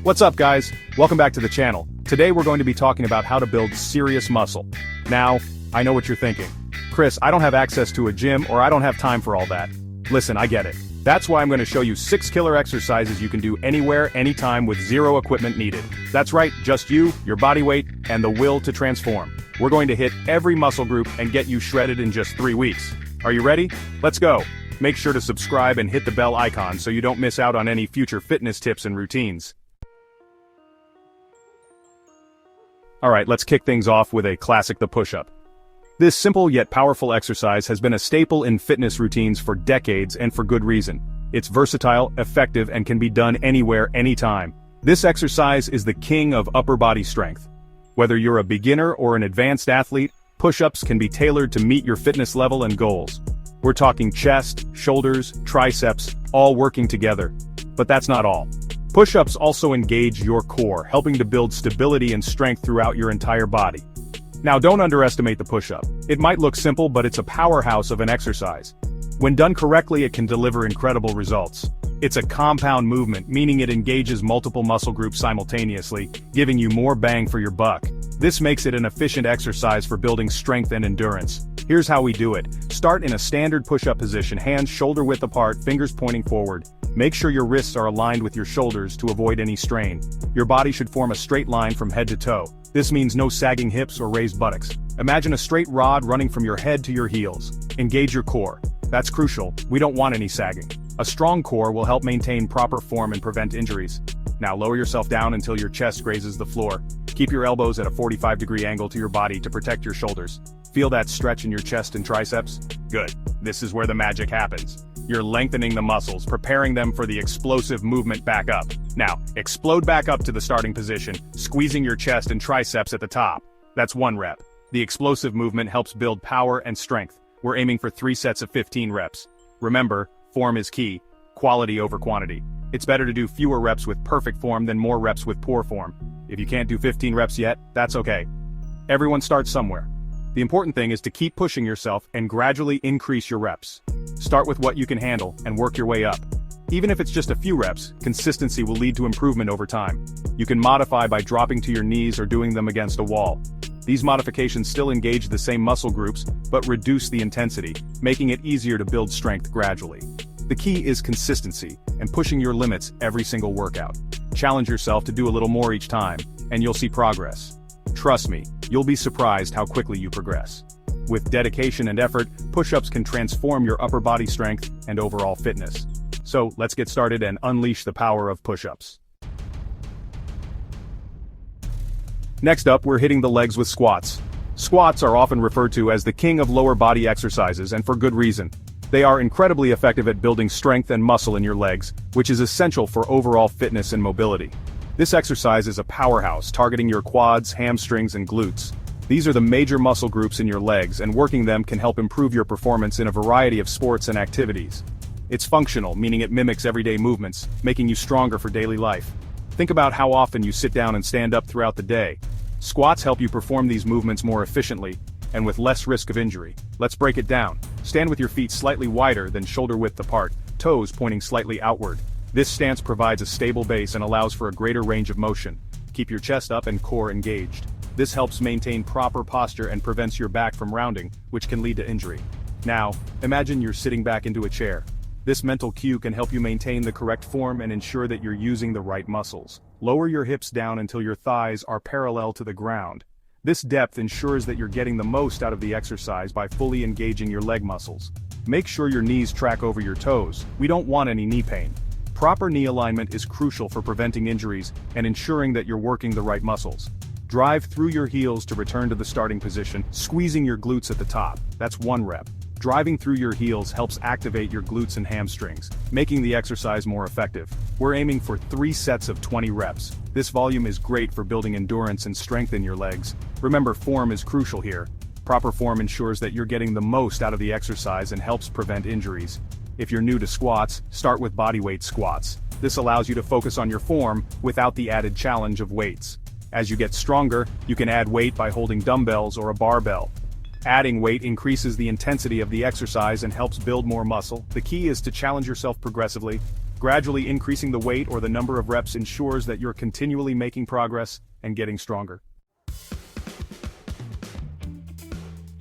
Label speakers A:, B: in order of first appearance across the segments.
A: What's up guys? Welcome back to the channel. Today we're going to be talking about how to build serious muscle. Now, I know what you're thinking. Chris, I don't have access to a gym or I don't have time for all that. Listen, I get it. That's why I'm going to show you 6 killer exercises you can do anywhere, anytime with zero equipment needed. That's right, just you, your body weight, and the will to transform. We're going to hit every muscle group and get you shredded in just 3 weeks. Are you ready? Let's go. Make sure to subscribe and hit the bell icon so you don't miss out on any future fitness tips and routines. Alright, let's kick things off with a classic, the push-up. This simple yet powerful exercise has been a staple in fitness routines for decades and for good reason. It's versatile, effective, and can be done anywhere, anytime. This exercise is the king of upper body strength. Whether you're a beginner or an advanced athlete, push-ups can be tailored to meet your fitness level and goals. We're talking chest, shoulders, triceps, all working together. But that's not all. Push-ups also engage your core, helping to build stability and strength throughout your entire body. Now don't underestimate the push-up. It might look simple, but it's a powerhouse of an exercise. When done correctly, it can deliver incredible results. It's a compound movement, meaning it engages multiple muscle groups simultaneously, giving you more bang for your buck. This makes it an efficient exercise for building strength and endurance. Here's how we do it. Start in a standard push-up position, hands shoulder width apart, fingers pointing forward. Make sure your wrists are aligned with your shoulders to avoid any strain. Your body should form a straight line from head to toe. This means no sagging hips or raised buttocks. Imagine a straight rod running from your head to your heels. Engage your core. That's crucial. We don't want any sagging. A strong core will help maintain proper form and prevent injuries. Now lower yourself down until your chest grazes the floor. Keep your elbows at a 45-degree angle to your body to protect your shoulders. Feel that stretch in your chest and triceps? Good. This is where the magic happens. You're lengthening the muscles, preparing them for the explosive movement back up. Now, explode back up to the starting position, squeezing your chest and triceps at the top. That's 1 rep. The explosive movement helps build power and strength. We're aiming for 3 sets of 15 reps. Remember, form is key, quality over quantity. It's better to do fewer reps with perfect form than more reps with poor form. If you can't do 15 reps yet, that's okay. Everyone starts somewhere. The important thing is to keep pushing yourself and gradually increase your reps. Start with what you can handle and work your way up. Even if it's just a few reps, consistency will lead to improvement over time. You can modify by dropping to your knees or doing them against a wall. These modifications still engage the same muscle groups, but reduce the intensity, making it easier to build strength gradually. The key is consistency and pushing your limits every single workout. Challenge yourself to do a little more each time, and you'll see progress. Trust me, you'll be surprised how quickly you progress. With dedication and effort, push-ups can transform your upper body strength and overall fitness. So, let's get started and unleash the power of push-ups. Next up, we're hitting the legs with squats. Squats are often referred to as the king of lower body exercises, and for good reason. They are incredibly effective at building strength and muscle in your legs, which is essential for overall fitness and mobility. This exercise is a powerhouse, targeting your quads, hamstrings, and glutes. These are the major muscle groups in your legs, and working them can help improve your performance in a variety of sports and activities. It's functional, meaning it mimics everyday movements, making you stronger for daily life. Think about how often you sit down and stand up throughout the day. Squats help you perform these movements more efficiently, and with less risk of injury. Let's break it down. Stand with your feet slightly wider than shoulder width apart, toes pointing slightly outward. This stance provides a stable base and allows for a greater range of motion. Keep your chest up and core engaged. This helps maintain proper posture and prevents your back from rounding, which can lead to injury. Now, imagine you're sitting back into a chair. This mental cue can help you maintain the correct form and ensure that you're using the right muscles. Lower your hips down until your thighs are parallel to the ground. This depth ensures that you're getting the most out of the exercise by fully engaging your leg muscles. Make sure your knees track over your toes. We don't want any knee pain. Proper knee alignment is crucial for preventing injuries and ensuring that you're working the right muscles. Drive through your heels to return to the starting position, squeezing your glutes at the top. That's 1 rep. Driving through your heels helps activate your glutes and hamstrings, making the exercise more effective. We're aiming for 3 sets of 20 reps. This volume is great for building endurance and strength in your legs. Remember, form is crucial here. Proper form ensures that you're getting the most out of the exercise and helps prevent injuries. If you're new to squats, start with bodyweight squats. This allows you to focus on your form without the added challenge of weights. As you get stronger, you can add weight by holding dumbbells or a barbell. Adding weight increases the intensity of the exercise and helps build more muscle. The key is to challenge yourself progressively. Gradually increasing the weight or the number of reps ensures that you're continually making progress and getting stronger.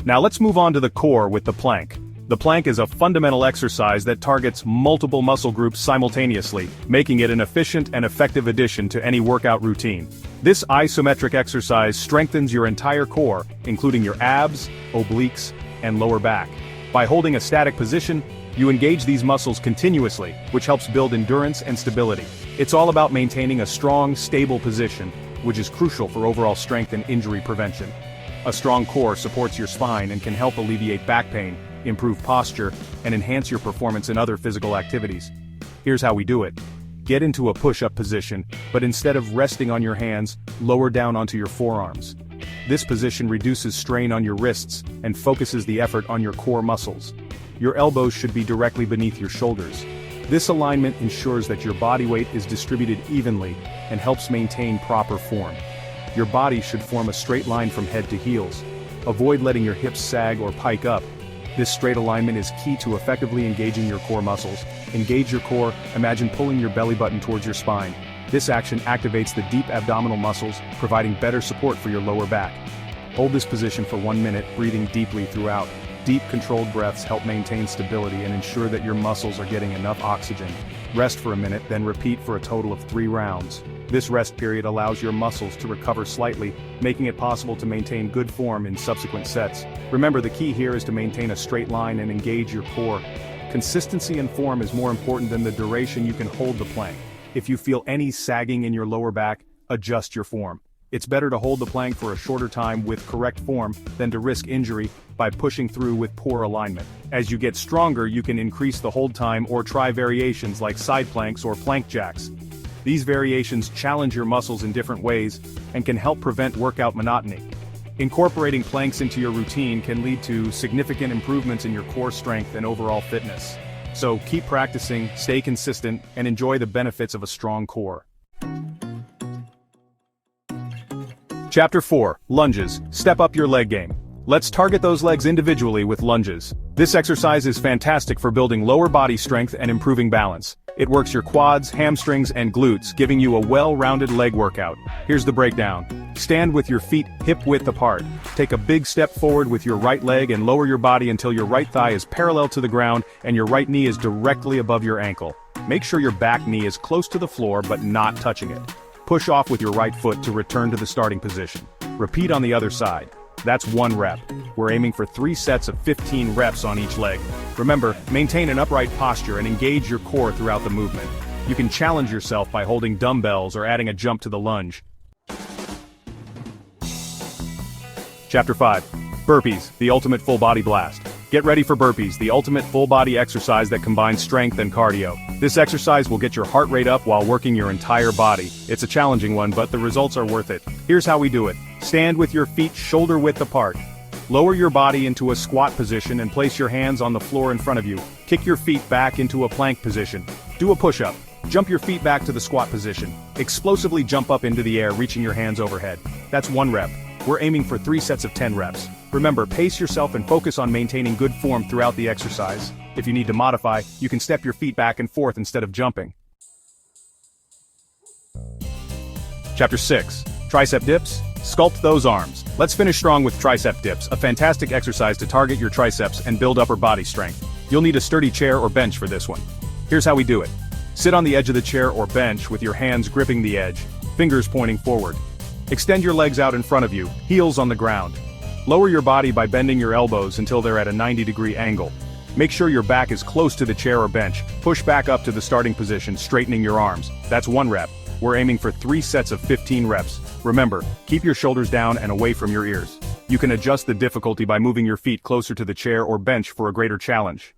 A: Now let's move on to the core with the plank. The plank is a fundamental exercise that targets multiple muscle groups simultaneously, making it an efficient and effective addition to any workout routine. This isometric exercise strengthens your entire core, including your abs, obliques, and lower back. By holding a static position, you engage these muscles continuously, which helps build endurance and stability. It's all about maintaining a strong, stable position, which is crucial for overall strength and injury prevention. A strong core supports your spine and can help alleviate back pain, improve posture, and enhance your performance in other physical activities. Here's how we do it. Get into a push-up position, but instead of resting on your hands, lower down onto your forearms. This position reduces strain on your wrists and focuses the effort on your core muscles. Your elbows should be directly beneath your shoulders. This alignment ensures that your body weight is distributed evenly and helps maintain proper form. Your body should form a straight line from head to heels. Avoid letting your hips sag or pike up. This straight alignment is key to effectively engaging your core muscles. Engage your core, imagine pulling your belly button towards your spine. This action activates the deep abdominal muscles, providing better support for your lower back. Hold this position for 1 minute, breathing deeply throughout. Deep, controlled breaths help maintain stability and ensure that your muscles are getting enough oxygen. Rest for a minute, then repeat for a total of 3 rounds. This rest period allows your muscles to recover slightly, making it possible to maintain good form in subsequent sets. Remember, the key here is to maintain a straight line and engage your core. Consistency and form is more important than the duration you can hold the plank. If you feel any sagging in your lower back, adjust your form. It's better to hold the plank for a shorter time with correct form than to risk injury by pushing through with poor alignment. As you get stronger, you can increase the hold time or try variations like side planks or plank jacks. These variations challenge your muscles in different ways and can help prevent workout monotony. Incorporating planks into your routine can lead to significant improvements in your core strength and overall fitness. So keep practicing, stay consistent, and enjoy the benefits of a strong core. Chapter 4. Lunges. Step up your leg game. Let's target those legs individually with lunges. This exercise is fantastic for building lower body strength and improving balance. It works your quads, hamstrings, and glutes, giving you a well-rounded leg workout. Here's the breakdown. Stand with your feet hip-width apart. Take a big step forward with your right leg and lower your body until your right thigh is parallel to the ground and your right knee is directly above your ankle. Make sure your back knee is close to the floor but not touching it. Push off with your right foot to return to the starting position. Repeat on the other side. That's 1 rep. We're aiming for 3 sets of 15 reps on each leg. Remember, maintain an upright posture and engage your core throughout the movement. You can challenge yourself by holding dumbbells or adding a jump to the lunge. Chapter 5. Burpees, the ultimate full body blast. Get ready for burpees, the ultimate full body exercise that combines strength and cardio. This exercise will get your heart rate up while working your entire body. It's a challenging one, but the results are worth it. Here's how we do it. Stand with your feet shoulder width apart. Lower your body into a squat position and place your hands on the floor in front of you. Kick your feet back into a plank position. Do a push-up. Jump your feet back to the squat position. Explosively jump up into the air, reaching your hands overhead. That's 1 rep. We're aiming for 3 sets of 10 reps. Remember, pace yourself and focus on maintaining good form throughout the exercise. If you need to modify, you can step your feet back and forth instead of jumping. Chapter 6. Tricep dips. Sculpt those arms. Let's finish strong with tricep dips, a fantastic exercise to target your triceps and build upper body strength. You'll need a sturdy chair or bench for this one. Here's how we do it. Sit on the edge of the chair or bench with your hands gripping the edge, fingers pointing forward. Extend your legs out in front of you, heels on the ground. Lower your body by bending your elbows until they're at a 90-degree angle. Make sure your back is close to the chair or bench. Push back up to the starting position, straightening your arms. That's 1 rep. We're aiming for 3 sets of 15 reps. Remember, keep your shoulders down and away from your ears. You can adjust the difficulty by moving your feet closer to the chair or bench for a greater challenge.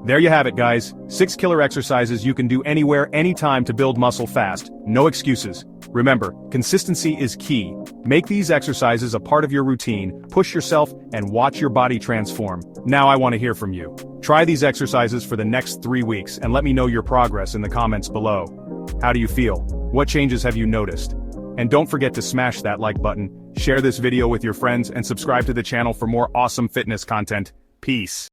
A: There you have it, guys. 6 killer exercises you can do anywhere, anytime to build muscle fast. No excuses. Remember, consistency is key. Make these exercises a part of your routine, push yourself, and watch your body transform. Now I want to hear from you. Try these exercises for the next 3 weeks and let me know your progress in the comments below. How do you feel? What changes have you noticed? And don't forget to smash that like button, share this video with your friends, and subscribe to the channel for more awesome fitness content. Peace.